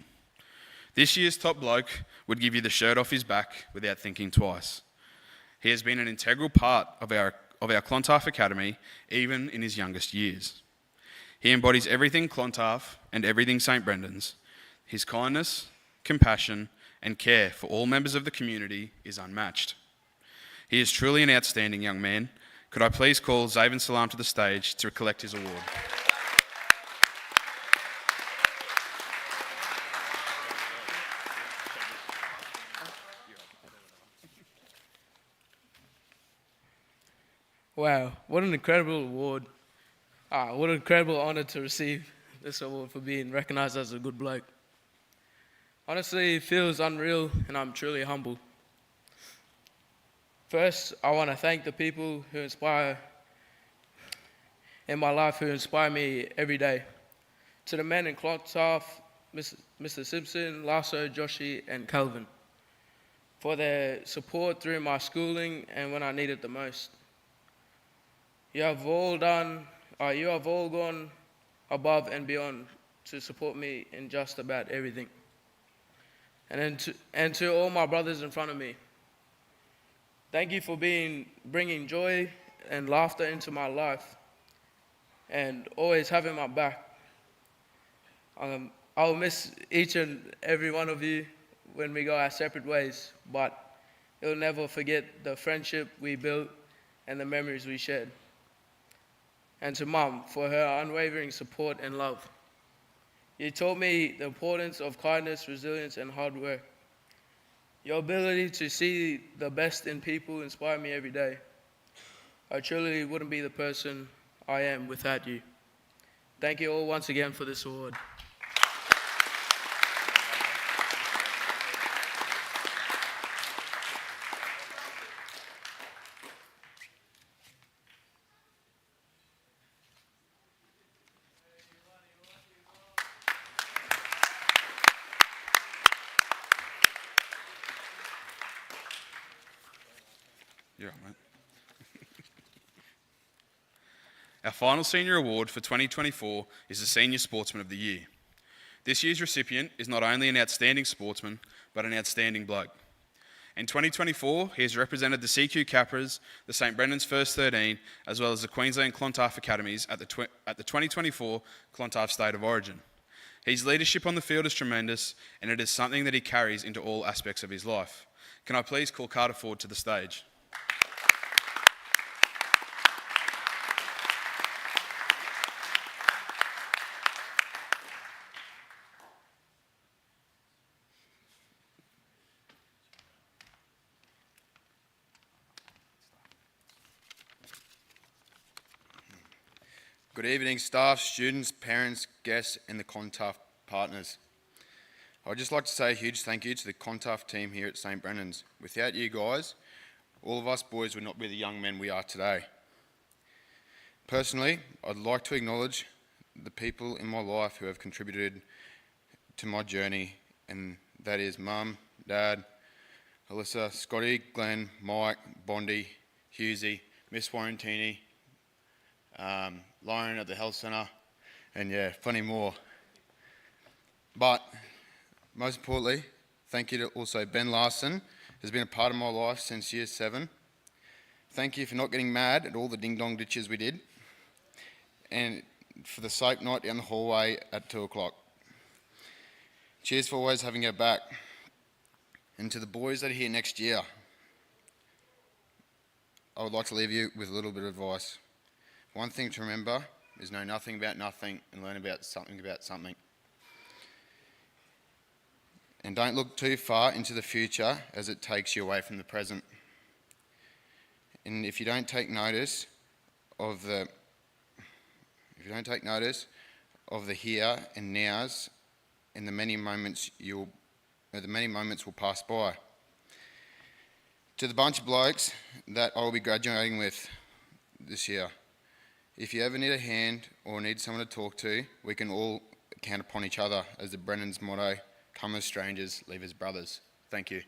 This year's Top Bloke would give you the shirt off his back without thinking twice. He has been an integral part of our Clontarf Academy, even in his youngest years. He embodies everything Clontarf and everything St. Brendan's. His kindness, compassion, and care for all members of the community is unmatched. He is truly an outstanding young man. Could I please call Zaven Salam to the stage to collect his award? Wow, what an incredible award. What an incredible honour to receive this award for being recognised as a good bloke. Honestly, it feels unreal and I'm truly humble. First, I want to thank the people who inspire in my life, who inspire me every day. To the men in Clontarf, Mr. Simpson, Lasso, Joshi, and Calvin, for their support through my schooling and when I needed the most. You have all gone above and beyond to support me in just about everything. and to all my brothers in front of me. Thank you for bringing joy and laughter into my life and always having my back. I'll miss each and every one of you when we go our separate ways, but you'll never forget the friendship we built and the memories we shared. And to Mum for her unwavering support and love. You taught me the importance of kindness, resilience, and hard work. Your ability to see the best in people inspires me every day. I truly wouldn't be the person I am without you. Thank you all once again for this award. You're right, mate. Our final senior award for 2024 is the Senior Sportsman of the Year. This year's recipient is not only an outstanding sportsman, but an outstanding bloke. In 2024, he has represented the CQ Capras, the St Brendan's First 13, as well as the Queensland Clontarf Academies at the 2024 Clontarf State of Origin. His leadership on the field is tremendous, and it is something that he carries into all aspects of his life. Can I please call Carter Ford to the stage? Good evening, staff, students, parents, guests, and the Clontarf partners. I'd just like to say a huge thank you to the Clontarf team here at St Brendan's. Without you guys, all of us boys would not be the young men we are today. Personally, I'd like to acknowledge the people in my life who have contributed to my journey, and that is Mum, Dad, Alyssa, Scotty, Glenn, Mike, Bondi, Husey, Miss Warrantini, Lauren at the health centre, and yeah, plenty more. But most importantly, thank you to also Ben Larson, who's been a part of my life since year 7. Thank you for not getting mad at all the ding-dong ditches we did, and for the soap night down the hallway at 2 o'clock. Cheers for always having our back. And to the boys that are here next year, I would like to leave you with a little bit of advice. One thing to remember is know nothing about nothing and learn about something. And don't look too far into the future as it takes you away from the present. And if you don't take notice of the here and nows, and the many moments will pass by. To the bunch of blokes that I will be graduating with this year, if you ever need a hand or need someone to talk to, we can all count upon each other, as the Brennan's motto, come as strangers, leave as brothers. Thank you.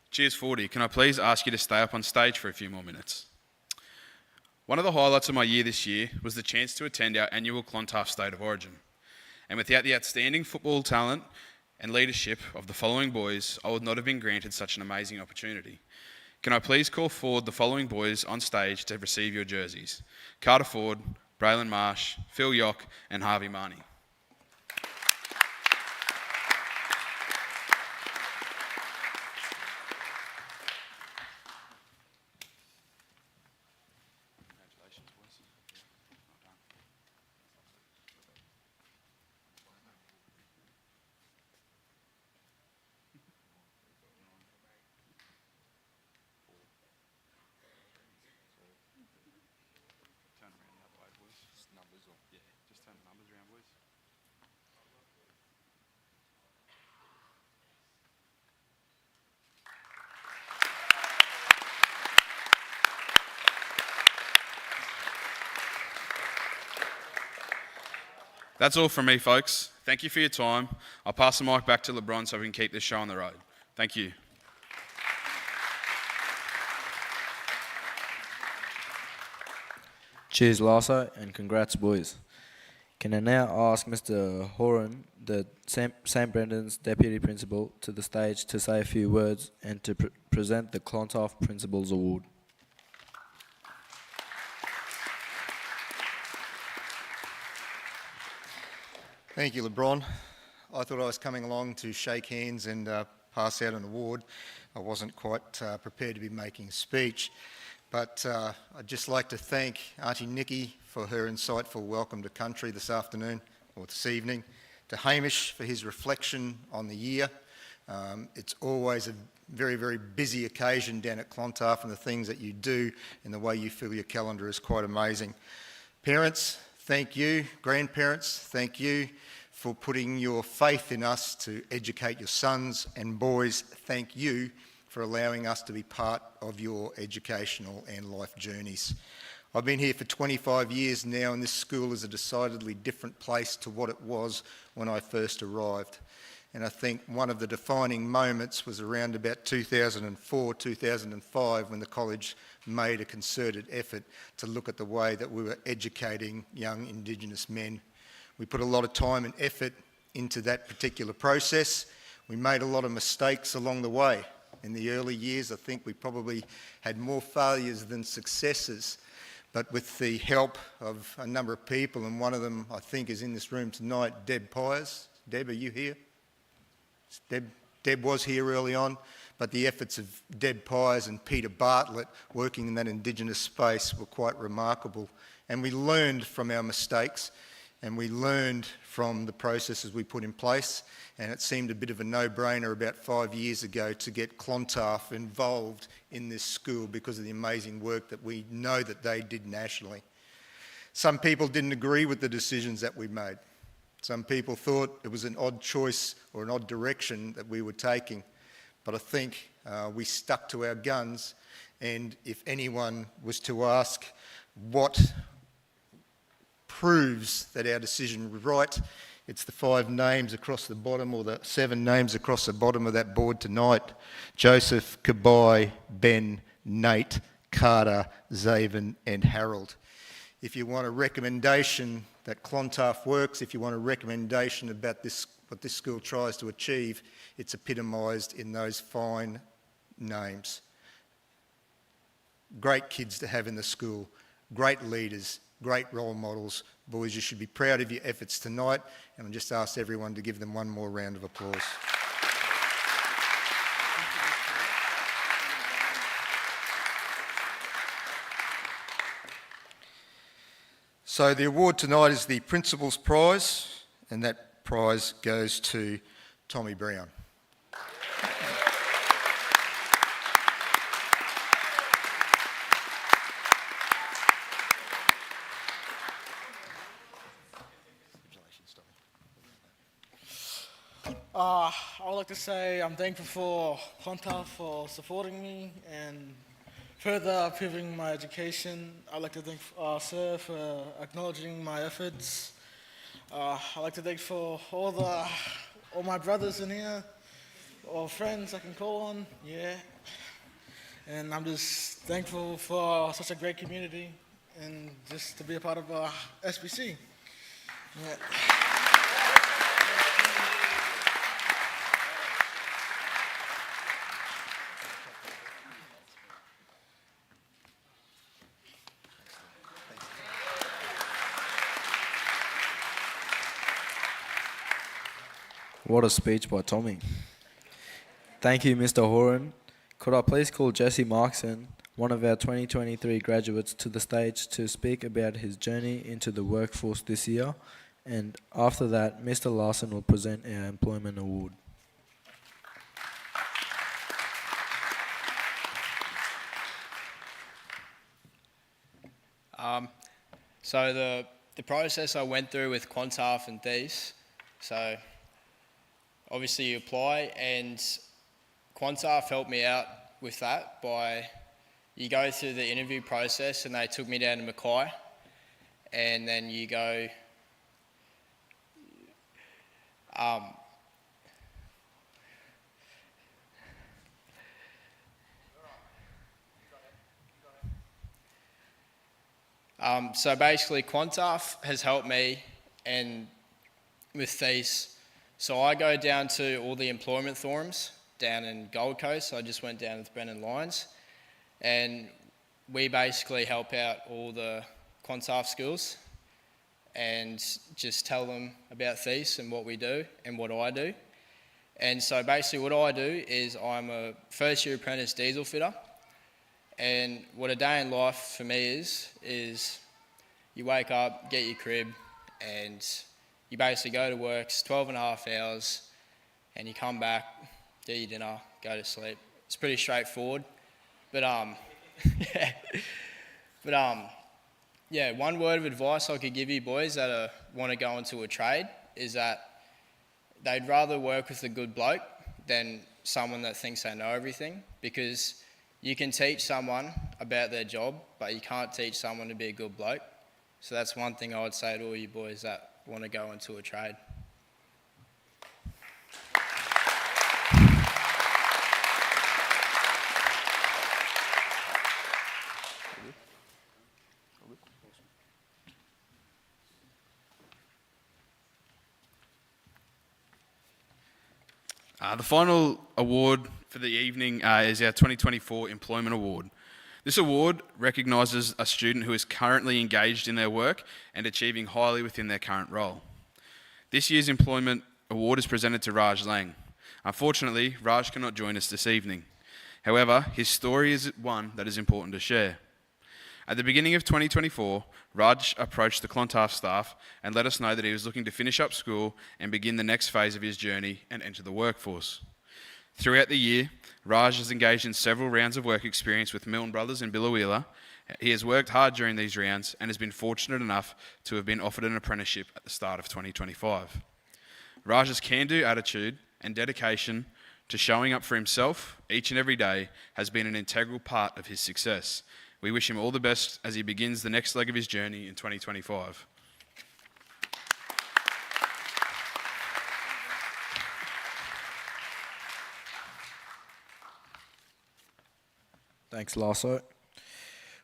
Cheers, 40. Can I please ask you to stay up on stage for a few more minutes? One of the highlights of my year this year was the chance to attend our annual Clontarf State of Origin. And without the outstanding football talent and leadership of the following boys, I would not have been granted such an amazing opportunity. Can I please call forward the following boys on stage to receive your jerseys? Carter Ford, Braylon Marsh, Phil Yock, and Harvey Marnie. That's all from me, folks. thank you for your time. I'll pass the mic back to LeBron so we can keep this show on the road. Thank you. Cheers, Lasso, and congrats, boys. Can I now ask Mr. Horan, the St. Brendan's Deputy Principal, to the stage to say a few words and to present the Clontarf Principals Award. Thank you, LeBron. I thought I was coming along to shake hands and pass out an award. I wasn't quite prepared to be making a speech, but I'd just like to thank Auntie Nikki for her insightful welcome to country this afternoon, or this evening, to Hamish for his reflection on the year. It's always a very, very busy occasion down at Clontarf, and the things that you do and the way you fill your calendar is quite amazing. Parents, thank you. Grandparents, thank you for putting your faith in us to educate your sons, and boys, thank you for allowing us to be part of your educational and life journeys. I've been here for 25 years now, and this school is a decidedly different place to what it was when I first arrived. And I think one of the defining moments was around about 2004, 2005, when the college made a concerted effort to look at the way that we were educating young Indigenous men. We put a lot of time and effort into that particular process. We made a lot of mistakes along the way. In the early years, I think we probably had more failures than successes. But with the help of a number of people, and one of them I think is in this room tonight, Deb Pyers. Deb, are you here? Deb was here early on, but the efforts of Deb Pyers and Peter Bartlett working in that Indigenous space were quite remarkable. And we learned from our mistakes, and we learned from the processes we put in place, and it seemed a bit of a no-brainer about 5 years ago to get Clontarf involved in this school because of the amazing work that we know that they did nationally. Some people didn't agree with the decisions that we made. Some people thought it was an odd choice or an odd direction that we were taking, but I think we stuck to our guns, and if anyone was to ask what proves that our decision was right, it's the 5 names across the bottom, or the 7 names across the bottom of that board tonight: Joseph, Kabai, Ben, Nate, Carter, Zaven and Harold. If you want a recommendation that Clontarf works, if you want a recommendation about this, what this school tries to achieve, it's epitomised in those fine names. Great kids to have in the school, great leaders, great role models. Boys, you should be proud of your efforts tonight, and I'll just ask everyone to give them one more round of applause. So the award tonight is the Principal's Prize, and that prize goes to Tommy Brown. I would like to say I'm thankful for Clontarf for supporting me and further improving my education. I'd like to thank Sir for acknowledging my efforts. I'd like to thank for all my brothers in here, or friends I can call on, yeah. And I'm just thankful for such a great community and just to be a part of SBC. Yeah. What a speech by Tommy. Thank you, Mr. Horan. Could I please call Jesse Markson, one of our 2023 graduates, to the stage to speak about his journey into the workforce this year, and after that, Mr. Larson will present our employment award. So the process I went through with Clontarf and these, so obviously you apply, and Clontarf helped me out with that by, you go through the interview process, and they took me down to Mackay, and then you go, So basically, Clontarf has helped me and with these. So I go down to all the employment forums down in Gold Coast. I just went down with Brendan Lyons, and we basically help out all the Clontarf schools and just tell them about Thies and what we do and what I do. And so basically what I do is I'm a first year apprentice diesel fitter, and what a day in life for me is you wake up, get your crib, and you basically go to work, it's 12 and a half hours, and you come back, get your dinner, go to sleep. It's pretty straightforward. But yeah, one word of advice I could give you boys that want to go into a trade is that they'd rather work with a good bloke than someone that thinks they know everything, because you can teach someone about their job, but you can't teach someone to be a good bloke. So that's one thing I would say to all you boys that want to go into a trade. The final award for the evening is our 2024 Employment Award. This award recognises a student who is currently engaged in their work and achieving highly within their current role. This year's Employment Award is presented to Raj Lang. Unfortunately, Raj cannot join us this evening. However, his story is one that is important to share. At the beginning of 2024, Raj approached the Clontarf staff and let us know that he was looking to finish up school and begin the next phase of his journey and enter the workforce. Throughout the year, Raj has engaged in several rounds of work experience with Milne Brothers and Billawheeler. He has worked hard during these rounds and has been fortunate enough to have been offered an apprenticeship at the start of 2025. Raj's can-do attitude and dedication to showing up for himself each and every day has been an integral part of his success. We wish him all the best as he begins the next leg of his journey in 2025. Thanks, Lasso.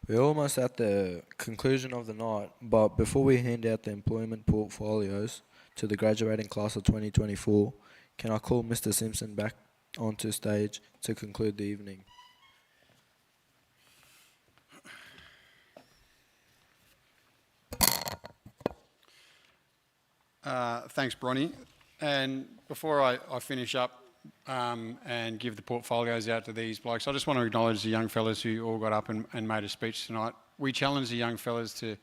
We're almost at the conclusion of the night, but before we hand out the employment portfolios to the graduating class of 2024, can I call Mr. Simpson back onto stage to conclude the evening? Thanks, Bronny. And before I finish up and give the portfolios out to these blokes, I just want to acknowledge the young fellas who all got up and made a speech tonight. We challenge the young fellas to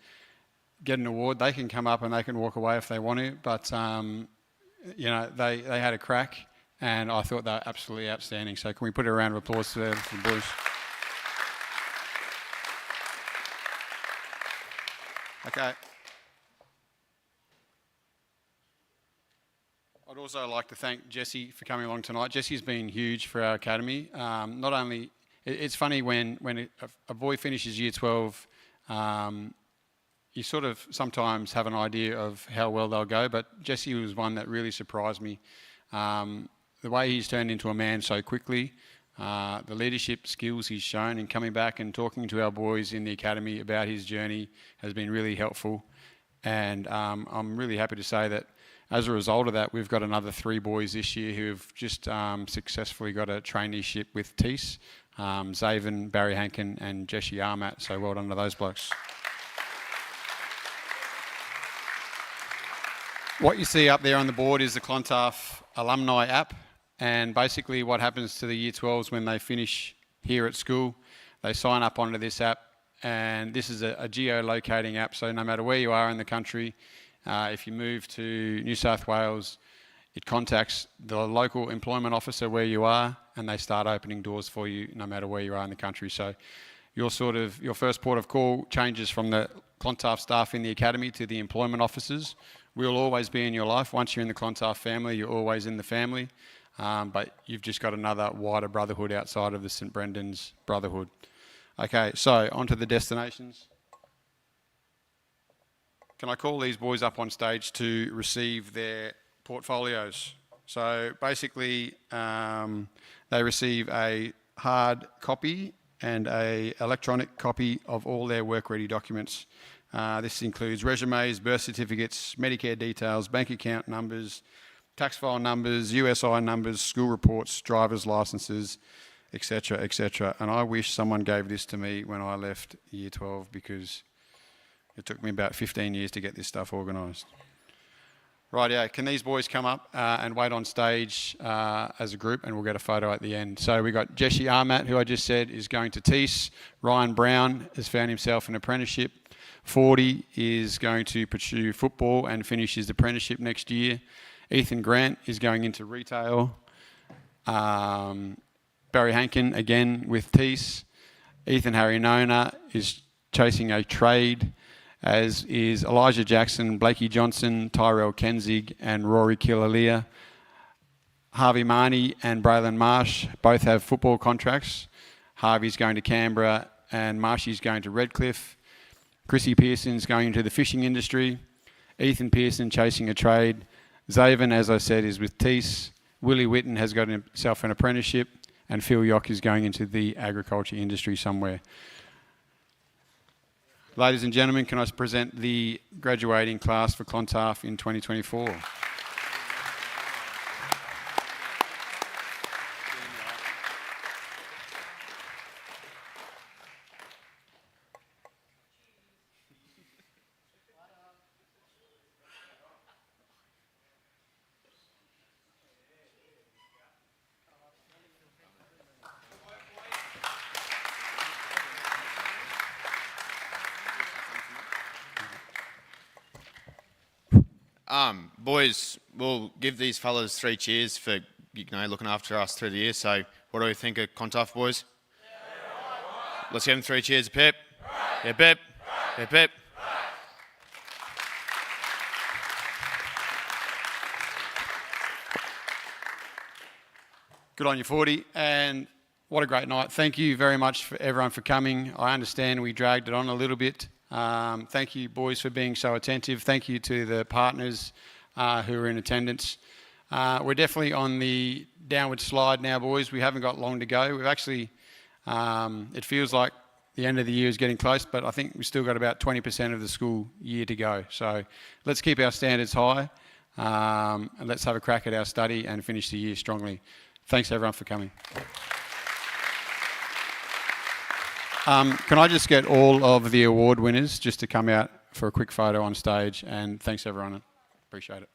get an award. They can come up and they can walk away if they want to, but you know, they had a crack, and I thought they were absolutely outstanding. So can we put a round of applause to the boys? Okay. I'd also like to thank Jesse for coming along tonight. Jesse's been huge for our academy. Not only, it's funny when a boy finishes year 12, you sort of sometimes have an idea of how well they'll go, but Jesse was one that really surprised me. The way he's turned into a man so quickly, the leadership skills he's shown, and coming back and talking to our boys in the academy about his journey has been really helpful. And I'm really happy to say that as a result of that, we've got another 3 boys this year who have just successfully got a traineeship with Thies, Zaven, Barry Hankin and Jesse Armat, so well done to those blokes. What you see up there on the board is the Clontarf alumni app, and basically what happens to the year 12s when they finish here at school, they sign up onto this app, and this is a geolocating app, so no matter where you are in the country, if you move to New South Wales, it contacts the local employment officer where you are, and they start opening doors for you no matter where you are in the country. So your first port of call changes from the Clontarf staff in the academy to the employment officers. We'll always be in your life. Once you're in the Clontarf family, you're always in the family. But you've just got another wider brotherhood outside of the St Brendan's brotherhood. Okay, so on to the destinations. Can I call these boys up on stage to receive their portfolios. So basically, they receive a hard copy and a electronic copy of all their work-ready documents. This includes resumes, birth certificates, Medicare details, bank account numbers, tax file numbers, USI numbers, school reports, driver's licenses, etc., etc. And I wish someone gave this to me when I left Year 12 because it took me about 15 years to get this stuff organised. Rightio, can these boys come up and wait on stage as a group, and we'll get a photo at the end. So we got Jesse Armat, who I just said is going to Tees. Ryan Brown has found himself an apprenticeship. 40 is going to pursue football and finish his apprenticeship next year. Ethan Grant is going into retail. Barry Hankin, again with Tees. Ethan Harry-Nona is chasing a trade, as is Elijah Jackson, Blakey Johnson, Tyrell Kenzig and Rory Kilalia. Harvey Marnie and Braylon Marsh both have football contracts. Harvey's going to Canberra and Marshy's going to Redcliffe. Chrissy Pearson's going into the fishing industry. Ethan Pearson chasing a trade. Zaven, as I said, is with Tees. Willie Witten has got himself an apprenticeship, and Phil Yock is going into the agriculture industry somewhere. Ladies and gentlemen, can I present the graduating class for Clontarf in 2024? Boys, we'll give these fellas 3 cheers for looking after us through the year. So, what do we think of Clontarf, boys? Let's give them 3 cheers. Pip. Yeah, Pip. Yeah, Pip. Good on you, 40. And what a great night. Thank you very much for everyone for coming. I understand we dragged it on a little bit. Thank you, boys, for being so attentive. Thank you to the partners who are in attendance. We're definitely on the downward slide now, boys. We haven't got long to go. We've actually, it feels like the end of the year is getting close, but I think we've still got about 20% of the school year to go. So let's keep our standards high and let's have a crack at our study and finish the year strongly. Thanks, everyone, for coming. Can I just get all of the award winners just to come out for a quick photo on stage? And thanks, everyone. Appreciate it.